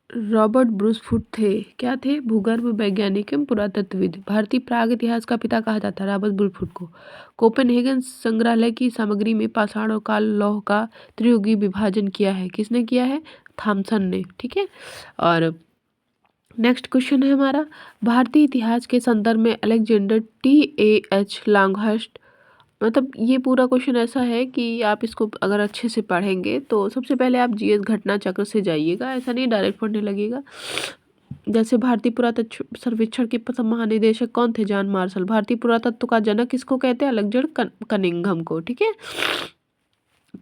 Robert Bruce Foote थे, क्या थे? भूगर्भ वैज्ञानिक एवं पुरातत्वविद। भारतीय प्राग इतिहास का पिता कहा जाता है रॉबर्ट ब्रूसफुट को। कोपेनहेगन संग्रहालय की सामग्री में पाषाण और काल लौह का त्रियुगी विभाजन किया है, किसने किया है? थॉमसन ने, ठीक है। और नेक्स्ट क्वेश्चन है हमारा, भारतीय इतिहास के संदर्भ में अलेक्जेंडर TAH लॉन्गहर्स्ट, मतलब ये पूरा क्वेश्चन ऐसा है कि आप इसको अगर अच्छे से पढ़ेंगे तो सबसे पहले आप GS घटना चक्र से जाइएगा, ऐसा नहीं डायरेक्ट पढ़ने लगेगा। जैसे भारतीय पुरातत्व सर्वेक्षण के प्रथम महानिदेशक कौन थे? John Marshall. भारतीय पुरातत्व का जनक किसको कहते हैं? अलेक्जेंडर कनिंघम को, ठीक है।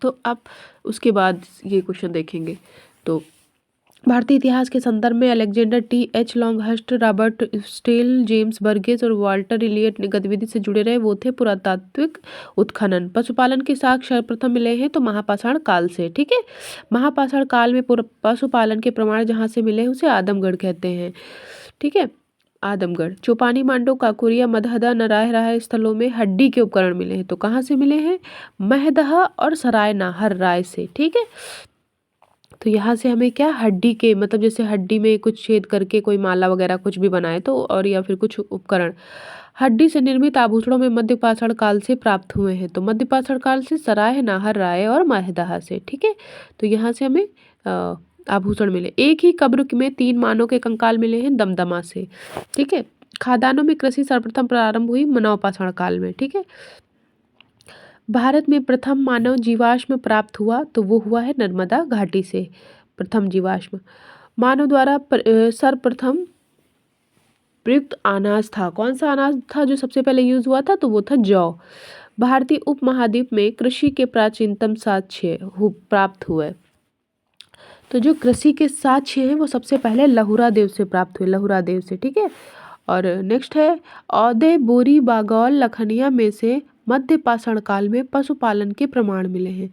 तो आप उसके बाद ये क्वेश्चन देखेंगे। तो भारतीय इतिहास के संदर्भ में Alexander TH Longhurst, Robert Stell, James Burgess और वाल्टर इलियट ने गतिविधि से जुड़े रहे, वो थे पुरातात्विक उत्खनन। पशुपालन के साक्ष्य सर्वप्रथम मिले हैं तो महापाषाण काल से, ठीक है। महापाषाण काल में पशुपालन के प्रमाण जहाँ से मिले हैं उसे आदमगढ़ कहते हैं, ठीक है। आदमगढ़। चौपानी, मांडो, काकोरिया, मदहदा, नरायहराय स्थलों में हड्डी के उपकरण मिले हैं, तो कहाँ से मिले हैं? महदह और सराय नाहर राय से, ठीक है। तो यहाँ से हमें क्या, हड्डी के, मतलब जैसे हड्डी में कुछ छेद करके कोई माला वगैरह कुछ भी बनाए तो, और या फिर कुछ उपकरण। हड्डी से निर्मित आभूषणों में मध्य पाषाण काल से प्राप्त हुए हैं, तो मध्य पाषाण काल से सराय, नाहर, राय और महदहा से, ठीक है। तो यहाँ से हमें आभूषण मिले। एक ही कब्र में 3 मानव के कंकाल मिले हैं दमदमा से, ठीक है। खादानों में कृषि सर्वप्रथम प्रारंभ हुई नवपाषाण काल में, ठीक है। भारत में प्रथम मानव जीवाश्म प्राप्त हुआ तो वो हुआ है नर्मदा घाटी से, प्रथम जीवाश्म। मानव द्वारा सर्वप्रथम प्रयुक्त अनाज था, कौन सा अनाज था जो सबसे पहले यूज हुआ था? तो वो था जौ। भारतीय उपमहाद्वीप में कृषि के प्राचीनतम साक्ष्य प्राप्त हुए, तो जो कृषि के साक्ष्य हैं वो सबसे पहले लहुरा देव से प्राप्त हुए, लहुरा देव से, ठीक है। और नेक्स्ट है, औदे, बोरी, बागौल, लखनिया में से मध्य पाषाण काल में पशुपालन के प्रमाण मिले हैं,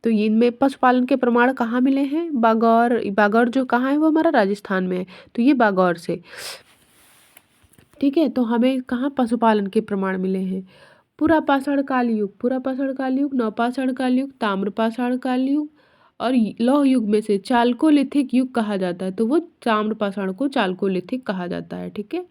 तो इनमें पशुपालन के प्रमाण कहाँ मिले हैं? बागौर। बागौर जो कहाँ है? वो हमारा राजस्थान में है, तो ये बागौर से, ठीक है। तो हमें कहाँ पशुपालन के प्रमाण मिले हैं? पुरापाषाण काल युग, पुरापाषाण काल युग, नवपाषाण काल युग, ताम्रपाषाण काल युग और लौह युग में से चाल्कोलिथिक युग कहा जाता है, तो वो ताम्रपाषाण को चाल्कोलिथिक कहा जाता है, ठीक है।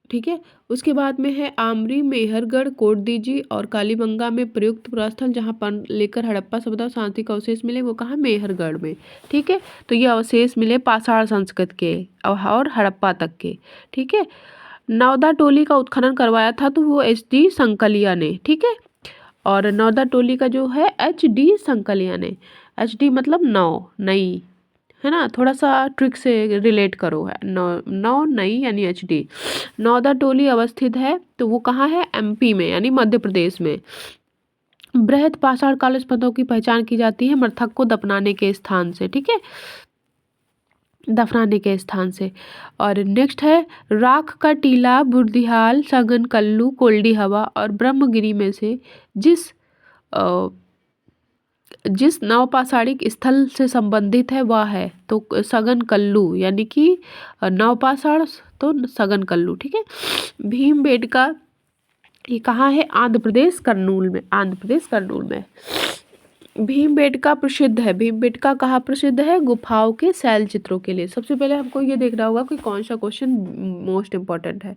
ठीक है। उसके बाद में है आमरी, मेहरगढ़, कोटदीजी और कालीबंगा में प्रयुक्त पुरास्थल जहाँ पर लेकर हड़प्पा सभ्यता सांस्कृतिक अवशेष मिले, वो कहाँ? मेहरगढ़ में, ठीक है। तो ये अवशेष मिले पाषाण संस्कृत के और हड़प्पा तक के, ठीक है। नौदा टोली का उत्खनन करवाया था तो वो HD संकलिया ने, ठीक है। और नौदा टोली का जो है HD संकलिया ने, HD मतलब नौ, नई, है ना, थोड़ा सा ट्रिक से रिलेट करो, है नौ, नौ नई यानी HD। नौदा टोली अवस्थित है तो वो कहाँ है? MP में यानी मध्य प्रदेश में। बृहद पाषाण काल स्पंदों की पहचान की जाती है मृतक को दफनाने के स्थान से, ठीक है, दफनाने के स्थान से। और नेक्स्ट है, राख का टीला, बुर्दिहाल, सगन कल्लू, कोल्डी हवा और ब्रह्मगिरी में से जिस अ, जिस नवपाषाणिक स्थल से संबंधित है वह है, तो सगन कल्लू यानी कि नवपाषाण, तो सगन कल्लू, ठीक है। भीमबेटका, ये कहाँ है? आंध्र प्रदेश कर्नूल में, आंध्र प्रदेश कर्नूल में। भीमबेटका प्रसिद्ध है, भीमबेटका कहाँ प्रसिद्ध है? गुफाओं के शैल चित्रों के लिए। सबसे पहले हमको ये देखना होगा कि कौन सा क्वेश्चन मोस्ट इम्पोर्टेंट है।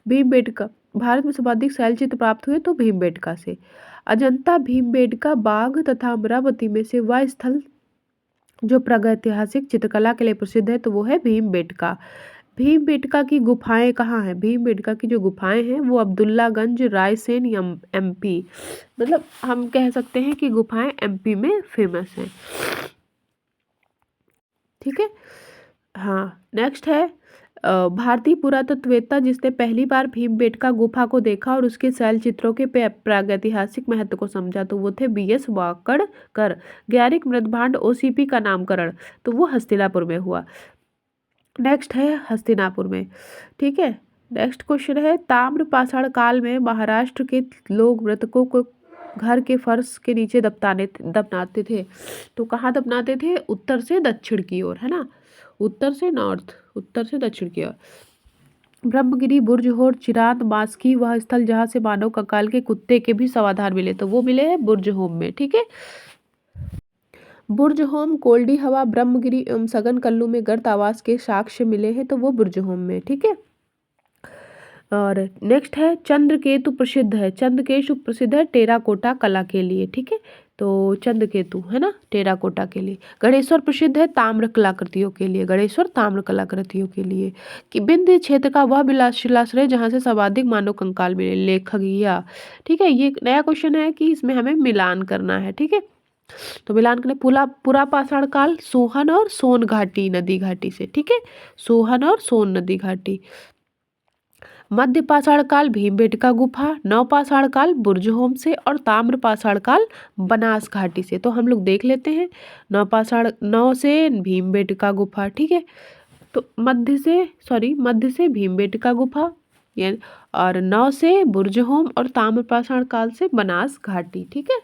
भीमबेटका, भारत में सर्वाधिक शैल चित्र प्राप्त हुए तो भीमबेटका से। अजंता, भीमबेटका, बाघ तथा अमरावती में से वह स्थल जो प्रागैतिहासिक चित्रकला के लिए प्रसिद्ध है तो वो है भीमबेटका। भीमबेटका की गुफाएं कहाँ हैं? भीमबेटका की जो गुफाएं हैं वो अब्दुल्लागंज, रायसेन या MP, मतलब हम कह सकते हैं कि गुफाएं MP में फेमस हैं, ठीक है। हाँ, नेक्स्ट है, भारतीय पुरातत्ववेत्ता जिसने पहली बार भीमबेटका गुफा को देखा और उसके शैल चित्रों के प्रागैतिहासिक महत्व को समझा तो वो थे BS वाकड़कर। गैरिक मृदभांड OCP का नामकरण तो वो हस्तिनापुर में हुआ। नेक्स्ट है हस्तिनापुर में, ठीक है। नेक्स्ट क्वेश्चन है, ताम्रपाषाण काल में महाराष्ट्र के लोग मृतकों को घर के फर्श के नीचे दफनाते थे, तो कहाँ दफनाते थे? उत्तर से दक्षिण की ओर, है ना, उत्तर से नॉर्थ, उत्तर से दक्षिण की ओर। ब्रह्मगिरी, बुर्जहोर, चिरांद, बांसकी वह स्थल जहाँ से मानव कंकाल के कुत्ते के भी शवाधार मिले, तो वो मिले हैं बुर्जहोम में, ठीक है। बुर्जहोम, कोल्डी हवा, ब्रह्मगिरी एवं सघन कल्लू में गर्त आवास के साक्ष्य मिले हैं, तो वो बुर्जहोम में। ठीक है। और नेक्स्ट है चंद्रकेतु प्रसिद्ध है। चंद्रकेतु प्रसिद्ध है टेराकोटा कला के लिए। ठीक है। तो चंद्रकेतु है ना टेराकोटा के लिए। गणेश्वर प्रसिद्ध है ताम्र कलाकृतियों के लिए। गणेश्वर ताम्र कलाकृतियों के लिए। कि विंध्य क्षेत्र का वह शिलाश्रय जहाँ से सर्वाधिक मानव कंकाल मिले। लेखगिया। ठीक है। ये एक नया क्वेश्चन है कि इसमें हमें मिलान करना है। ठीक है। तो मिलान करें पुरा पाषाण काल सोहन और सोन घाटी नदी घाटी से। ठीक है। सोहन और सोन नदी घाटी। मध्य पाषाण काल भीमबेटका गुफा, नव पाषाण काल बुर्जहोम से और ताम्र पाषाण काल बनास घाटी से। तो हम लोग देख लेते हैं। नव से भीमबेटका गुफा। ठीक है। तो मध्य से भीमबेटका गुफा यानी और नव से बुर्जहोम और ताम्र पाषाण काल से बनास घाटी। ठीक है।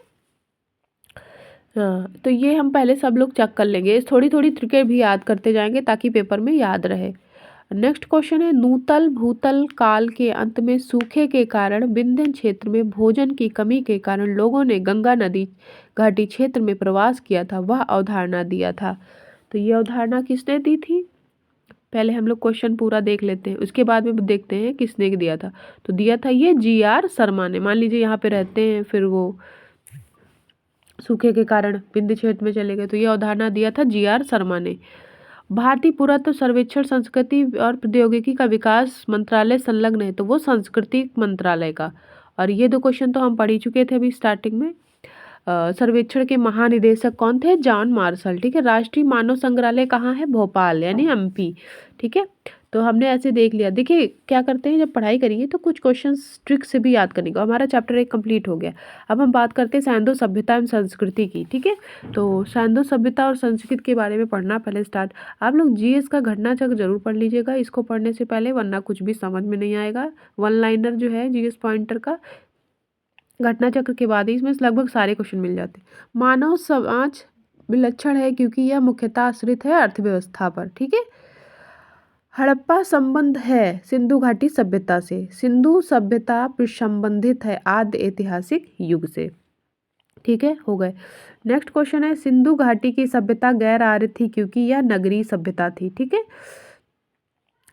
हाँ, तो ये हम पहले सब लोग चेक कर लेंगे। थोड़ी थोड़ी ट्रिकें भी याद करते जाएंगे ताकि पेपर में याद रहे। नेक्स्ट क्वेश्चन है नूतल भूतल काल के अंत में सूखे के कारण विंध्य क्षेत्र में भोजन की कमी के कारण लोगों ने गंगा नदी घाटी क्षेत्र में प्रवास किया था, वह अवधारणा दिया था। तो ये अवधारणा किसने दी थी? पहले हम लोग क्वेश्चन पूरा देख लेते हैं, उसके बाद में देखते हैं किसने दिया था। तो दिया था ये GR शर्मा ने। मान लीजिए यहाँ पे रहते हैं, फिर वो सूखे के कारण विंध्य क्षेत्र में चले गए, तो ये अवधारणा दिया था GR शर्मा ने। भारतीय पुरातत्व सर्वेक्षण संस्कृति और प्रौद्योगिकी का विकास मंत्रालय संलग्न है, तो वो संस्कृति मंत्रालय का। और ये दो क्वेश्चन तो हम पढ़ ही चुके थे अभी स्टार्टिंग में। सर्वेक्षण के महानिदेशक कौन थे? John Marshall. ठीक है। राष्ट्रीय मानव संग्रहालय कहाँ है? भोपाल यानी MP। ठीक है। तो हमने ऐसे देख लिया। देखिए क्या करते हैं, जब पढ़ाई करेंगे तो कुछ क्वेश्चंस ट्रिक से भी याद करने का। हमारा चैप्टर 1 कंप्लीट हो गया। अब हम बात करते हैं सैंधव सभ्यता एवं संस्कृति की। ठीक है। तो सैंधव सभ्यता और संस्कृति के बारे में पढ़ना पहले स्टार्ट। आप लोग GS का घटना चक्र जरूर पढ़ लीजिएगा इसको पढ़ने से पहले, वरना कुछ भी समझ में नहीं आएगा। 1 लाइनर जो है GS पॉइंटर का घटना चक्र के बाद ही इसमें लगभग सारे क्वेश्चन मिल जाते हैं। मानव समाज विलक्षण है क्योंकि यह मुख्यतः आश्रित है अर्थव्यवस्था पर। ठीक है। हड़प्पा संबंध है सिंधु घाटी सभ्यता से। सिंधु सभ्यता संबंधित है आद्य ऐतिहासिक युग से। ठीक है। हो गए। नेक्स्ट क्वेश्चन है सिंधु घाटी की सभ्यता गैर आर्य थी क्योंकि यह नगरीय सभ्यता थी। ठीक है।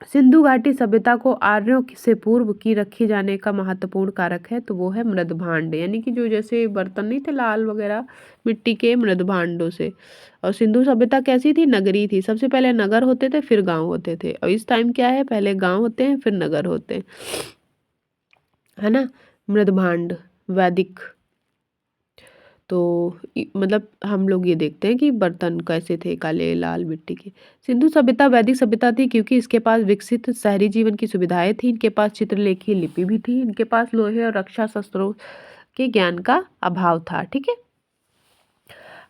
सिंधु घाटी सभ्यता को आर्यों से पूर्व की रखे जाने का महत्वपूर्ण कारक है, तो वो है मृद भांड, यानी कि जो जैसे बर्तन नहीं थे लाल वगैरह मिट्टी के मृद भांडों से। और सिंधु सभ्यता कैसी थी? नगरी थी। सबसे पहले नगर होते थे, फिर गांव होते थे। और इस टाइम क्या है, पहले गांव होते हैं फिर नगर होते हैं, है ना। मृद भांड वैदिक। तो मतलब हम लोग ये देखते हैं कि बर्तन कैसे थे, काले लाल मिट्टी के। सिंधु सभ्यता वैदिक सभ्यता थी क्योंकि इसके पास विकसित शहरी जीवन की सुविधाएं थी, इनके पास चित्रलेखी लिपि भी थी, इनके पास लोहे और रक्षा शस्त्रों के ज्ञान का अभाव था। ठीक है।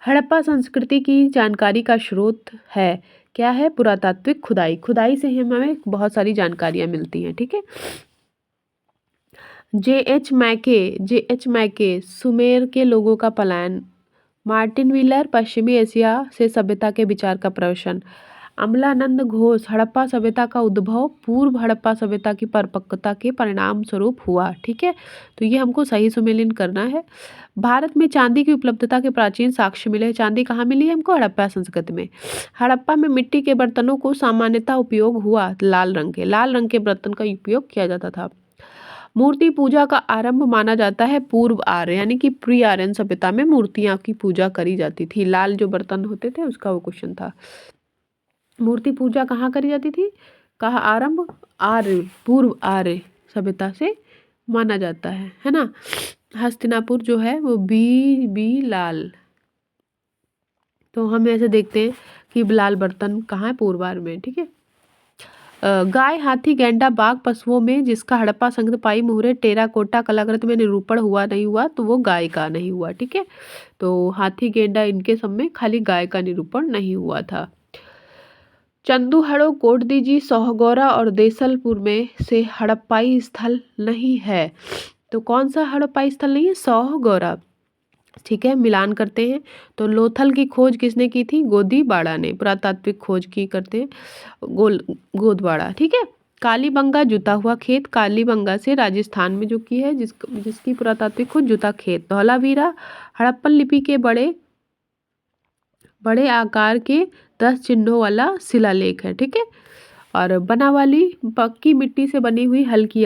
हड़प्पा संस्कृति की जानकारी का स्रोत है क्या है? पुरातात्विक खुदाई। खुदाई से हमें बहुत सारी जानकारियां मिलती हैं। ठीक है। J.H. मैके सुमेर के लोगों का पलायन। मार्टिन व्हीलर पश्चिमी एशिया से सभ्यता के विचार का प्रवचन। अमलानंद घोष हड़प्पा सभ्यता का उद्भव पूर्व हड़प्पा सभ्यता की परिपक्वता के परिणाम स्वरूप हुआ। ठीक है। तो ये हमको सही सुमेलित करना है। भारत में चांदी की उपलब्धता के प्राचीन साक्ष्य मिले। चांदी कहाँ मिली है हमको? हड़प्पा संस्कृति में। हड़प्पा में मिट्टी के बर्तनों को सामान्यतः उपयोग हुआ लाल रंग के बर्तन का उपयोग किया जाता था। मूर्ति पूजा का आरंभ माना जाता है पूर्व आर्य यानी कि प्री आर्यन सभ्यता में मूर्तियां की पूजा करी जाती थी। लाल जो बर्तन होते थे उसका वो क्वेश्चन था। मूर्ति पूजा कहाँ करी जाती थी? कहाँ आरंभ? आर्य पूर्व आर्य सभ्यता से माना जाता है ना। हस्तिनापुर जो है वो बी लाल। तो हम ऐसे देखते हैं कि लाल बर्तन कहाँ है? पूर्व आर्य में। ठीक है। गाय हाथी गैंडा बाघ पशुओं में जिसका हड़प्पा संग्रह पाई मुहरे टेराकोटा कलाकृति में निरूपण हुआ नहीं हुआ, तो वो गाय का नहीं हुआ। ठीक है। तो हाथी गैंडा इनके सब में खाली गाय का निरूपण नहीं हुआ था। चंदूहड़ो कोटदीजी सोहगौरा और देसलपुर में से हड़प्पाई स्थल नहीं है, तो कौन सा हड़प्पाई स्थल नहीं है? सोहगौरा। ठीक है। मिलान करते हैं। तो लोथल की खोज किसने की थी? गोदीबाड़ा ने। पुरातात्विक खोज की करते हैं गोदवाड़ा। ठीक है। कालीबंगा जुता हुआ खेत, कालीबंगा से राजस्थान में जो की है जिसकी पुरातात्विक खोज जुता खेत। धौलावीरा हड़प्पन लिपि के बड़े आकार के 10 चिन्हों वाला शिलालेख है। ठीक है। और बनावाली पक्की मिट्टी से बनी हुई हल्की